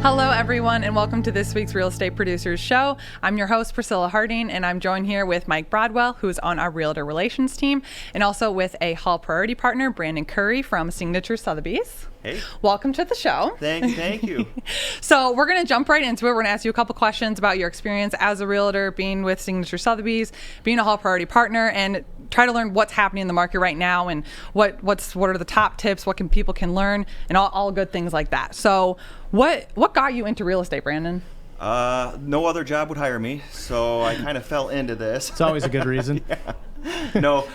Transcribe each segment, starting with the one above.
Hello, everyone, and welcome to this week's Real Estate Producers Show. I'm your host, Priscilla Harding, and I'm joined here with Mike Broadwell, who's on our Realtor Relations team, and also with a Hall Priority partner, Brandon Curry from Signature Sotheby's. Hey. Welcome to the show. Thank you. So we're going to jump right into it. We're going to ask you a couple questions about your experience as a realtor, being with Signature Sotheby's, being a Hall Priority partner, and try to learn what's happening in the market right now and what are the top tips, what people can learn, and all good things like that. So what got you into real estate, Brandon? No other job would hire me, so I kind of fell into this. It's always a good reason. Yeah. No,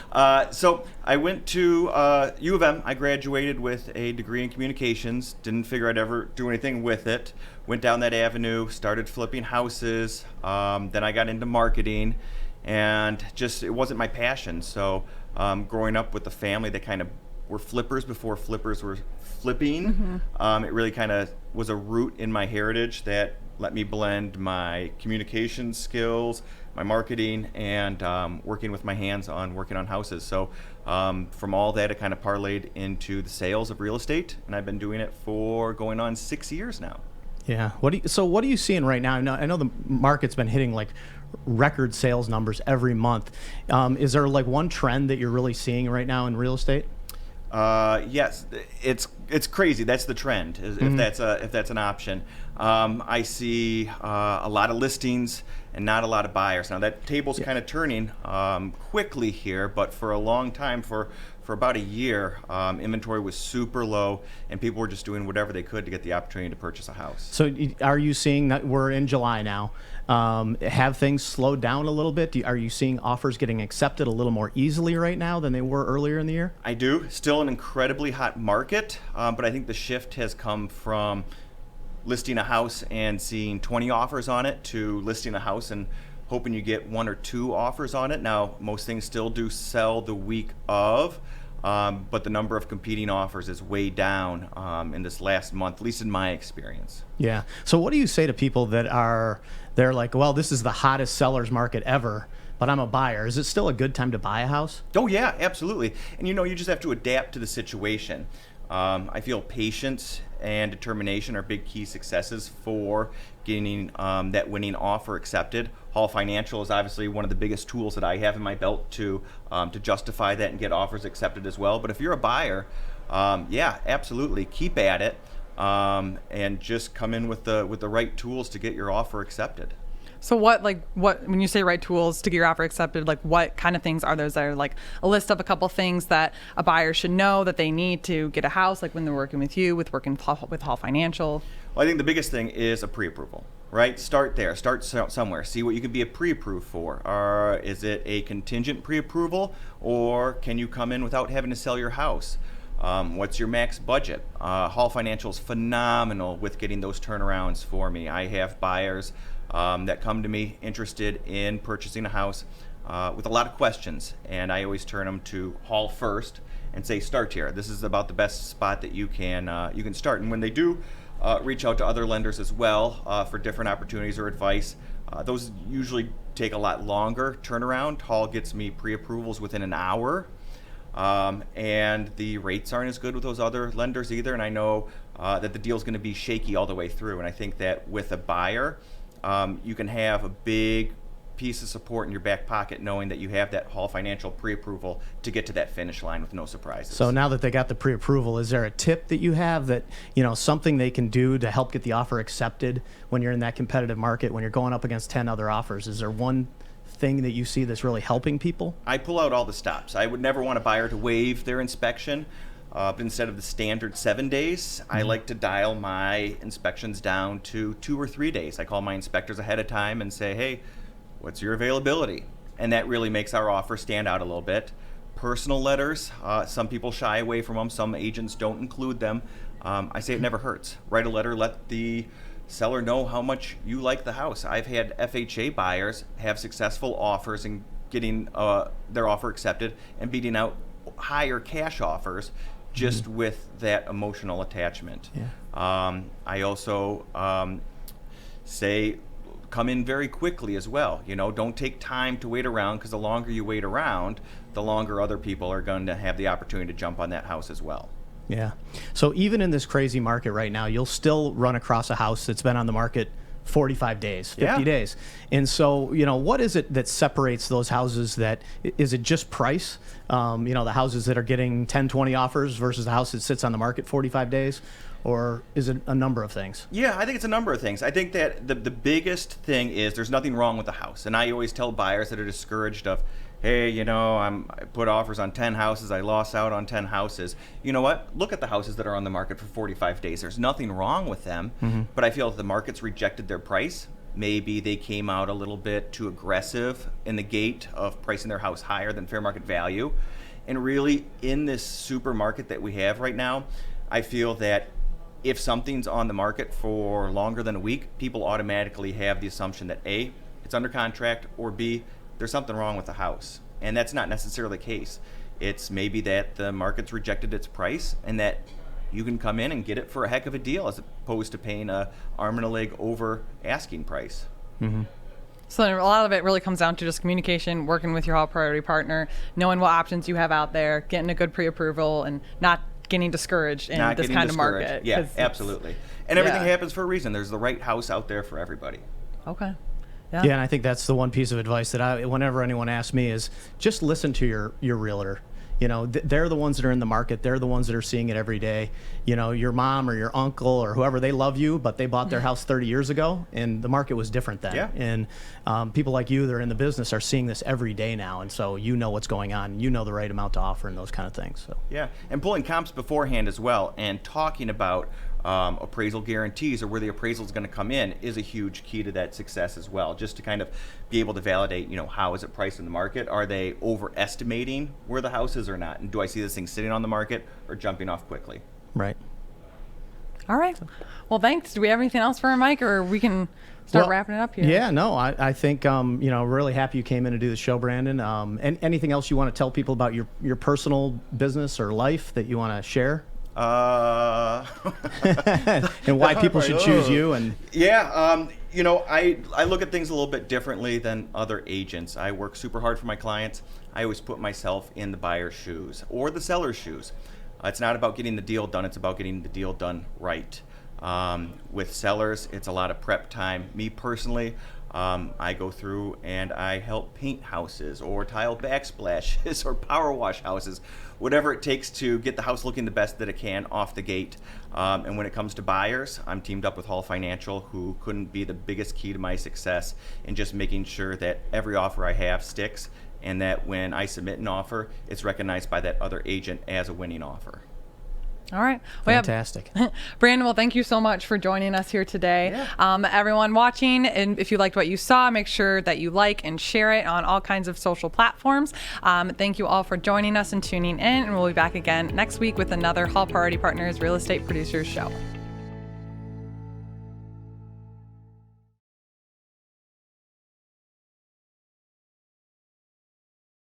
so I went to U of M. I graduated with a degree in communications. Didn't figure I'd ever do anything with it. Went down that avenue, started flipping houses. Then I got into marketing, and just it wasn't my passion. So growing up with the family that kind of were flippers before flippers were flipping, it really kind of was a root in my heritage that let me blend my communication skills, my marketing, and working with my hands on working on houses. So from all that, it kind of parlayed into the sales of real estate, and I've been doing it for going on 6 years now. Yeah. What are you seeing right now? I know the market's been hitting like record sales numbers every month. Is there like one trend that you're really seeing right now in real estate? Yes, it's crazy. That's the trend. If that's an option. I see a lot of listings and not a lot of buyers. Now that table's kind of turning quickly here, but for a long time, for about a year, inventory was super low, and people were just doing whatever they could to get the opportunity to purchase a house. So are you seeing that we're in July now? Have things slowed down a little bit? Are you seeing offers getting accepted a little more easily right now than they were earlier in the year? I do. Still an incredibly hot market, but I think the shift has come from listing a house and seeing 20 offers on it to listing a house and hoping you get 1 or 2 offers on it. Now, most things still do sell the week of, but the number of competing offers is way down in this last month, at least in my experience. Yeah. So what do you say to people they're like, well, this is the hottest seller's market ever, but I'm a buyer. Is it still a good time to buy a house? Oh, yeah, absolutely. And you just have to adapt to the situation. I feel patience and determination are big key successes for getting that winning offer accepted. Hall Financial is obviously one of the biggest tools that I have in my belt to justify that and get offers accepted as well. But if you're a buyer, yeah, absolutely, keep at it and just come in with the right tools to get your offer accepted. So what when you say right tools to get your offer accepted, like what kind of things are those? Are like a list of a couple things that a buyer should know that they need to get a house, like when they're working with you, with Hall Financial? Well, I think the biggest thing is a pre-approval, right? Start there. Start somewhere. See what you can be a pre-approved for. Is it a contingent pre-approval, or can you come in without having to sell your house? What's your max budget? Hall Financial is phenomenal with getting those turnarounds for me. I have buyers that come to me interested in purchasing a house with a lot of questions, and I always turn them to Hall first and say, start here. This is about the best spot that you can start. And when they do reach out to other lenders as well for different opportunities or advice, those usually take a lot longer turnaround. Hall gets me pre-approvals within an hour, and the rates aren't as good with those other lenders either. And I know that the deal's going to be shaky all the way through. And I think that with a buyer, you can have a big piece of support in your back pocket knowing that you have that Hall Financial pre-approval to get to that finish line with no surprises. So now that they got the pre-approval, is there a tip that you have that, something they can do to help get the offer accepted when you're in that competitive market, when you're going up against 10 other offers? Is there one thing that you see that's really helping people? I pull out all the stops. I would never want a buyer to waive their inspection. But instead of the standard 7 days, I like to dial my inspections down to 2 or 3 days. I call my inspectors ahead of time and say, hey, what's your availability? And that really makes our offer stand out a little bit. Personal letters, some people shy away from them. Some agents don't include them. I say it never hurts. Write a letter, let the seller know how much you like the house. I've had FHA buyers have successful offers in getting their offer accepted and beating out higher cash offers just with that emotional attachment. Yeah. I also say come in very quickly as well. Don't take time to wait around, because the longer you wait around, the longer other people are going to have the opportunity to jump on that house as well. Yeah. So even in this crazy market right now, you'll still run across a house that's been on the market 45 days, 50 Yeah. days. And so, what is it that separates those houses? Is it just price? The houses that are getting 10, 20 offers versus the house that sits on the market 45 days? Or is it a number of things? Yeah, I think it's a number of things. I think that the biggest thing is there's nothing wrong with the house. And I always tell buyers that are discouraged of, hey, I put offers on 10 houses, I lost out on 10 houses. You know what? Look at the houses that are on the market for 45 days. There's nothing wrong with them, but I feel if the market's rejected their price, maybe they came out a little bit too aggressive in the gate of pricing their house higher than fair market value. And really, in this supermarket that we have right now, I feel that if something's on the market for longer than a week, people automatically have the assumption that A, it's under contract, or B, there's something wrong with the house. And that's not necessarily the case. It's maybe that the market's rejected its price and that you can come in and get it for a heck of a deal as opposed to paying a arm and a leg over asking price. So a lot of it really comes down to just communication, working with your hall priority partner, knowing what options you have out there, getting a good pre-approval, and not getting discouraged in this kind of market. Yeah, absolutely. And everything yeah. happens for a reason. There's the right house out there for everybody. Okay. Yeah, and I think that's the one piece of advice that whenever anyone asks me is just listen to your realtor. They're the ones that are in the market. They're the ones that are seeing it every day. Your mom or your uncle or whoever, they love you, but they bought their house 30 years ago, and the market was different then. Yeah. And people like you that are in the business are seeing this every day now, and so you know what's going on. You know the right amount to offer and those kind of things. So. Yeah, and pulling comps beforehand as well and talking about appraisal guarantees or where the appraisal is going to come in is a huge key to that success as well, just to kind of be able to validate, how is it priced in the market? Are they overestimating where the house is or not? And do I see this thing sitting on the market or jumping off quickly? Right. All right. Well, thanks. Do we have anything else for Mike, or we can start wrapping it up here? Yeah, no, I think, really happy you came in to do the show, Brandon. And anything else you want to tell people about your personal business or life that you want to share? And why people should choose you. And yeah, I look at things a little bit differently than other agents. I work super hard for my clients. I always put myself in the buyer's shoes or the seller's shoes. It's not about getting the deal done. It's about getting the deal done right. With sellers, it's a lot of prep time. Me personally, I go through and I help paint houses or tile backsplashes or power wash houses, whatever it takes to get the house looking the best that it can off the gate. And when it comes to buyers, I'm teamed up with Hall Financial, who couldn't be the biggest key to my success in just making sure that every offer I have sticks and that when I submit an offer, it's recognized by that other agent as a winning offer. All right. Fantastic. Brandon, well, thank you so much for joining us here today. Yeah. Everyone watching, and if you liked what you saw, make sure that you like and share it on all kinds of social platforms. Thank you all for joining us and tuning in, and we'll be back again next week with another Hall Priority Partners Real Estate Producers Show.